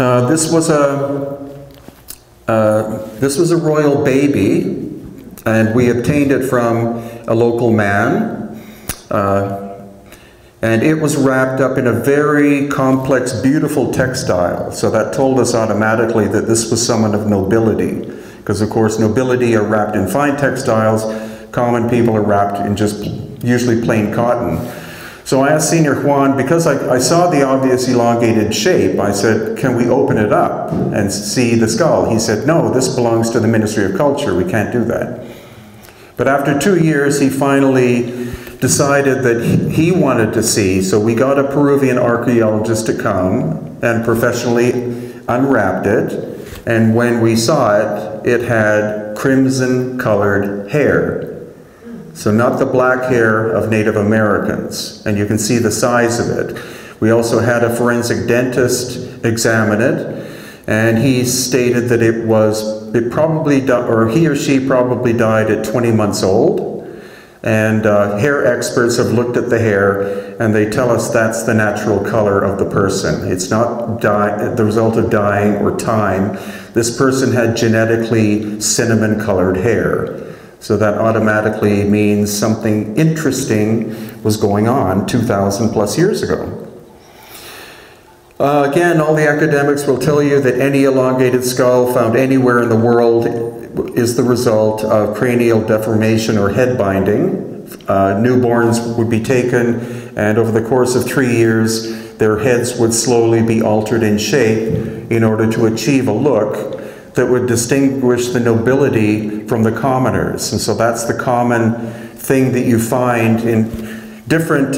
This was a royal baby, and we obtained it from a local man. And it was wrapped up in a very complex, beautiful textile. So that told us automatically that this was someone of nobility. Because of course, nobility are wrapped in fine textiles. Common people are wrapped in just usually plain cotton. So I asked Senior Juan, because I saw the obvious elongated shape, I said, can we open it up and see the skull? He said, no, this belongs to the Ministry of Culture. We can't do that. But after 2 years, he finally decided that he wanted to see, so we got a Peruvian archaeologist to come and professionally unwrapped it, and when we saw it, it had crimson-colored hair. So not the black hair of Native Americans, and you can see the size of it. We also had a forensic dentist examine it, and he stated that he or she probably died at 20 months old. And hair experts have looked at the hair, and they tell us that's the natural color of the person. It's not the result of dying or time. This person had genetically cinnamon-colored hair. So that automatically means something interesting was going on 2,000 plus years ago. Again, all the academics will tell you that any elongated skull found anywhere in the world is the result of cranial deformation or head binding. Newborns would be taken, and over the course of 3 years, their heads would slowly be altered in shape in order to achieve a look that would distinguish the nobility from the commoners. And so that's the common thing that you find in different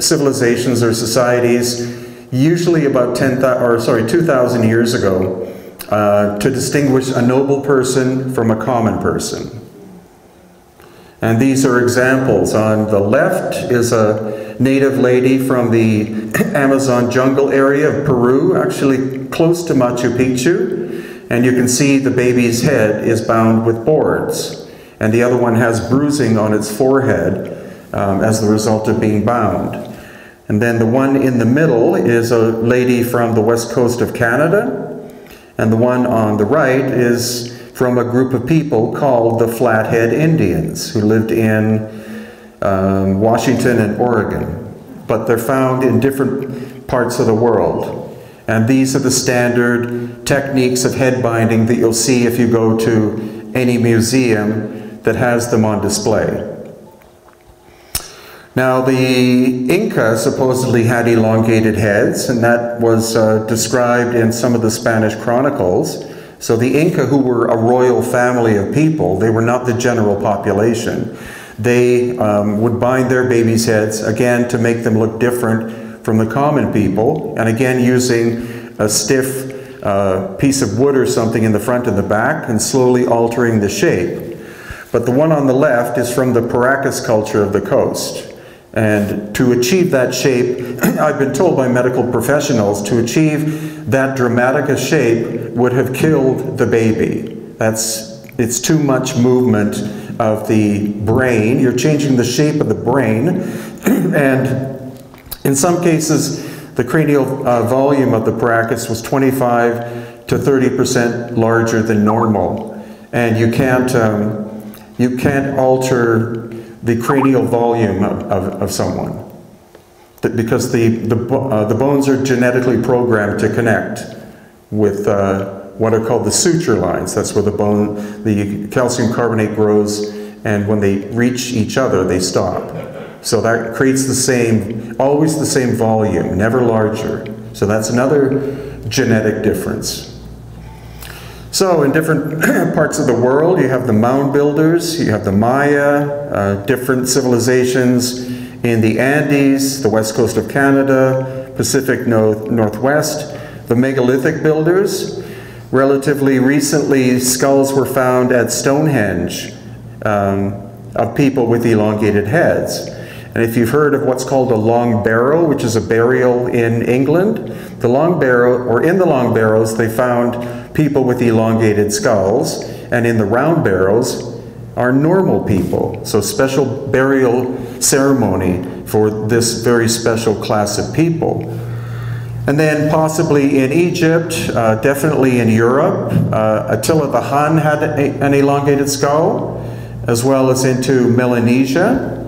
civilizations or societies, usually about 2,000 years ago, to distinguish a noble person from a common person. And these are examples. On the left is a native lady from the Amazon jungle area of Peru, actually close to Machu Picchu. And you can see the baby's head is bound with boards. And the other one has bruising on its forehead as the result of being bound. And then the one in the middle is a lady from the west coast of Canada. And the one on the right is from a group of people called the Flathead Indians, who lived in Washington and Oregon. But they're found in different parts of the world. And these are the standard techniques of head binding that you'll see if you go to any museum that has them on display. Now, the Inca supposedly had elongated heads, and that was described in some of the Spanish chronicles. So the Inca, who were a royal family of people, they were not the general population. They would bind their babies' heads, again, to make them look different from the common people, and again using a stiff piece of wood or something in the front and the back, and slowly altering the shape. But the one on the left is from the Paracas culture of the coast. And to achieve that shape, I've been told by medical professionals, to achieve that dramatic a shape would have killed the baby. It's too much movement of the brain. You're changing the shape of the brain, and in some cases, the cranial volume of the Paracas was 25 to 30% larger than normal, and you can't alter the cranial volume of someone, because the bones are genetically programmed to connect with what are called the suture lines. That's where the calcium carbonate grows, and when they reach each other, they stop. So that creates always the same volume, never larger. So that's another genetic difference. So in different parts of the world, you have the mound builders, you have the Maya, different civilizations in the Andes, the west coast of Canada, Pacific Northwest, the megalithic builders. Relatively recently, skulls were found at Stonehenge of people with elongated heads. And if you've heard of what's called a long barrow, which is a burial in England, the long barrow, or in the long barrows, they found people with elongated skulls, and in the round barrows are normal people. So special burial ceremony for this very special class of people. And then possibly in Egypt, definitely in Europe. Attila the Hun had an elongated skull, as well as into Melanesia.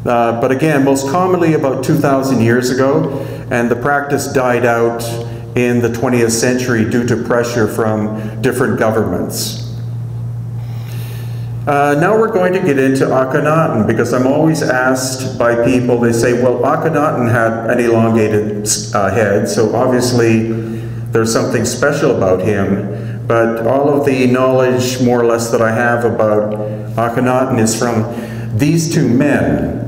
But again, most commonly about 2,000 years ago, and the practice died out in the 20th century due to pressure from different governments. Now we're going to get into Akhenaten, because I'm always asked by people, they say, well, Akhenaten had an elongated head, so obviously there's something special about him. But all of the knowledge, more or less, that I have about Akhenaten is from these two men.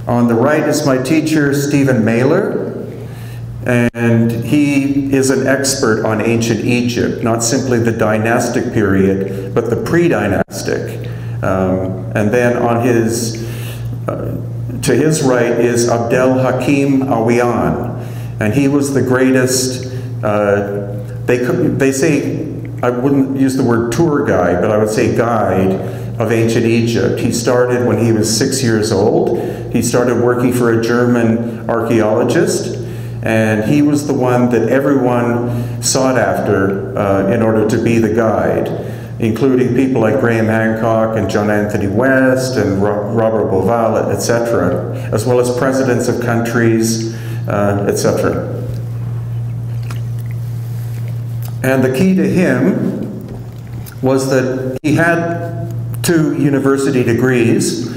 On the right is my teacher, Stephen Mailer, and he is an expert on ancient Egypt, not simply the dynastic period, but the pre-dynastic. And then on his, to his right is Abdel Hakim Awian, and he was the greatest, they say, I wouldn't use the word tour guide, but I would say guide of ancient Egypt. He started when he was 6 years old. He started working for a German archaeologist, and he was the one that everyone sought after in order to be the guide, including people like Graham Hancock and John Anthony West and Robert Bauval, etc., as well as presidents of countries, etc. And the key to him was that he had 2 university degrees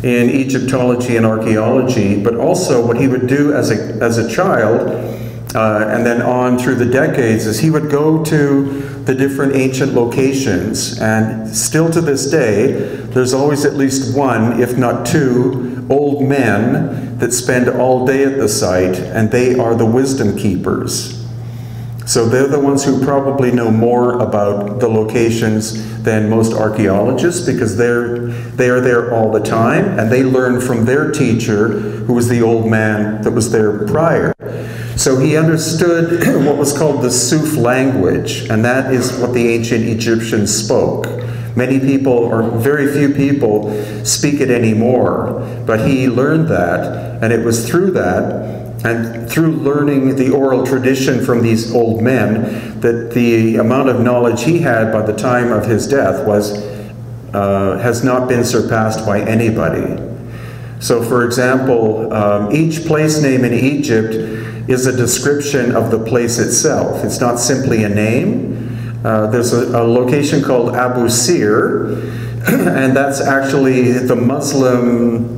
in Egyptology and archaeology, but also what he would do as a child, and then on through the decades, is he would go to the different ancient locations, and still to this day, there's always at least 1, if not 2, old men that spend all day at the site, and they are the wisdom keepers. So they're the ones who probably know more about the locations than most archaeologists, because they are there all the time, and they learn from their teacher, who was the old man that was there prior. So he understood what was called the Suf language, and that is what the ancient Egyptians spoke. Many people, or very few people, speak it anymore, but he learned that, and it was through that, and through learning the oral tradition from these old men, that the amount of knowledge he had by the time of his death has not been surpassed by anybody. So for example, each place name in Egypt is a description of the place itself. It's not simply a name. There's a location called Abu Sir, and that's actually the Muslim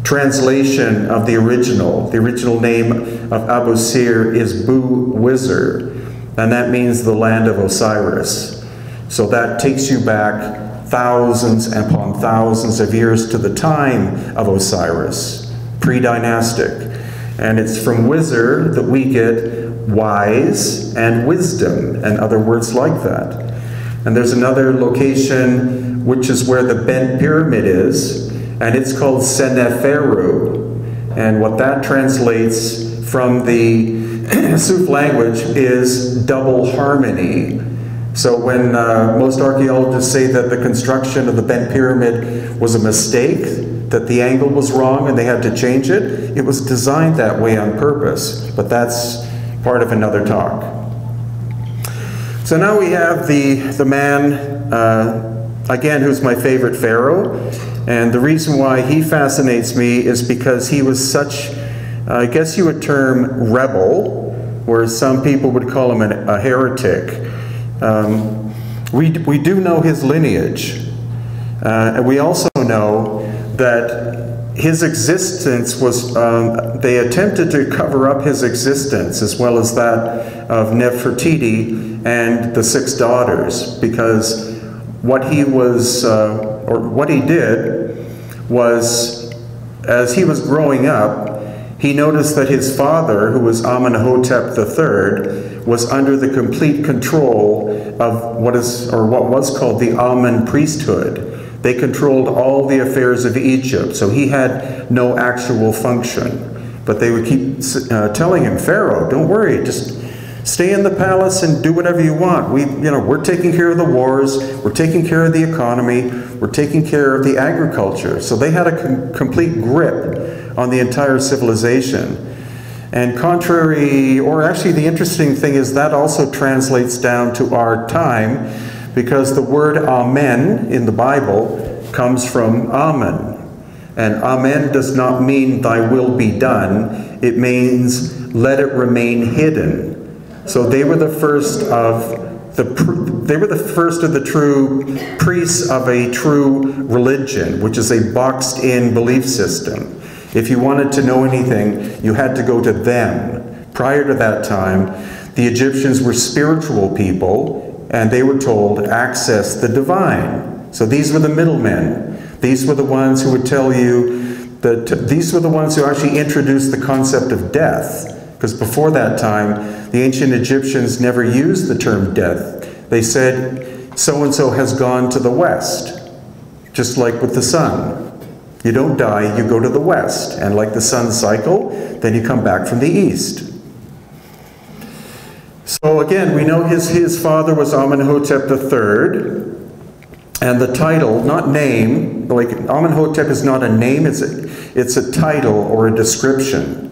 translation of the original. The original name of Abu Sir is Bu Wizir, and that means the land of Osiris. So that takes you back thousands upon thousands of years to the time of Osiris, pre-dynastic. And it's from Wizir that we get wise and wisdom and other words like that. And there's another location which is where the bent pyramid is, and it's called Seneferu. And what that translates from the Suf language is double harmony. So when most archaeologists say that the construction of the bent pyramid was a mistake, that the angle was wrong and they had to change it, it was designed that way on purpose. But that's part of another talk. So now we have the man, again, who's my favorite pharaoh. And the reason why he fascinates me is because he was such, I guess you would term rebel, whereas some people would call him a heretic. We do know his lineage. And we also know that his existence was, they attempted to cover up his existence as well as that of Nefertiti and the 6 daughters, because what he was, or what he did was, as he was growing up, he noticed that his father, who was Amenhotep III, was under the complete control of what was called the Amen priesthood. They controlled all the affairs of Egypt, so he had no actual function. But they would keep telling him, Pharaoh, don't worry, just stay in the palace and do whatever you want. We're taking care of the wars, we're taking care of the economy, we're taking care of the agriculture. So they had a complete grip on the entire civilization. And contrary, or actually the interesting thing is that also translates down to our time, because the word amen in the Bible comes from amen. And amen does not mean thy will be done. It means let it remain hidden. So they were the first of the true priests of a true religion, which is a boxed-in belief system. If you wanted to know anything, you had to go to them. Prior to that time, the Egyptians were spiritual people, and they were told, access the divine. So these were the middlemen. These were the ones who would tell you that, these were the ones who actually introduced the concept of death. Because before that time, the ancient Egyptians never used the term death. They said, so-and-so has gone to the west, just like with the sun. You don't die, you go to the west. And like the sun's cycle, then you come back from the east. So again, we know his father was Amenhotep III. And the title, not name, like Amenhotep is not a name, it's a title or a description.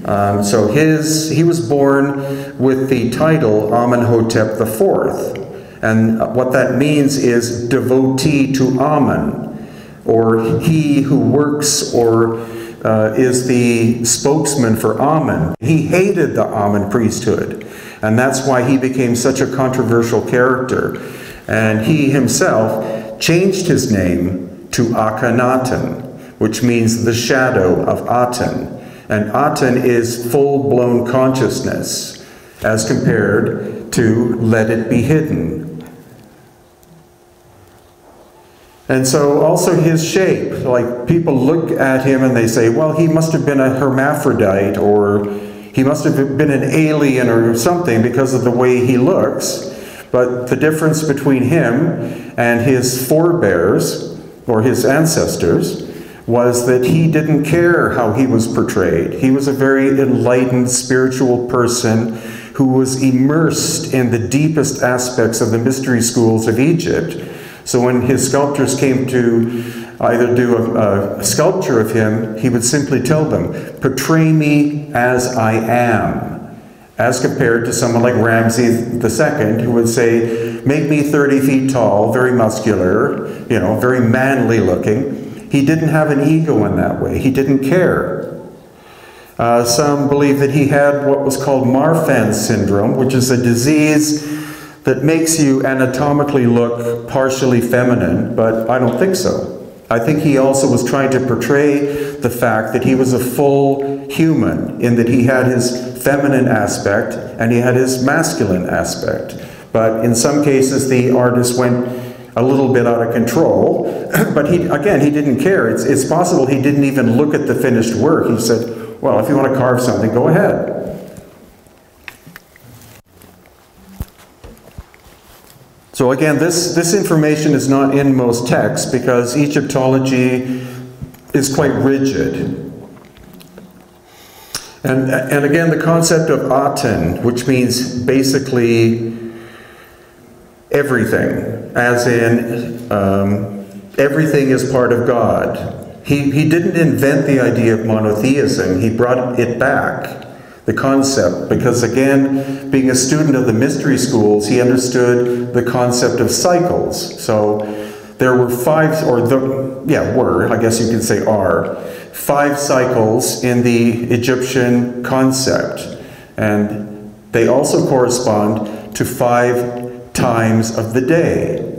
So he was born with the title Amenhotep IV. And what that means is devotee to Amen, or he who works or is the spokesman for Amen. He hated the Amen priesthood, and that's why he became such a controversial character. And he himself changed his name to Akhenaten, which means the shadow of Aten. And Aten is full-blown consciousness, as compared to let it be hidden. And so also his shape, like people look at him and they say, well, he must have been a hermaphrodite, or he must have been an alien or something because of the way he looks. But the difference between him and his forebears, or his ancestors, was that he didn't care how he was portrayed. He was a very enlightened spiritual person who was immersed in the deepest aspects of the mystery schools of Egypt. So when his sculptors came to either do a sculpture of him, he would simply tell them, portray me as I am, as compared to someone like Ramses II, who would say, make me 30 feet tall, very muscular, you know, very manly looking. He didn't have an ego in that way. He didn't care. Some believe that he had what was called Marfan syndrome, which is a disease that makes you anatomically look partially feminine, but I don't think so. I think he also was trying to portray the fact that he was a full human, in that he had his feminine aspect and he had his masculine aspect. But in some cases, the artist went a little bit out of control, but he didn't care. It's possible he didn't even look at the finished work. He said, well, if you want to carve something, go ahead. So again, this information is not in most texts because Egyptology is quite rigid. And again, the concept of Aten, which means basically everything, as in everything is part of God. He didn't invent the idea of monotheism, he brought it back, the concept, because again, being a student of the mystery schools, he understood the concept of cycles. So there were five cycles in the Egyptian concept, and they also correspond to 5 times of the day.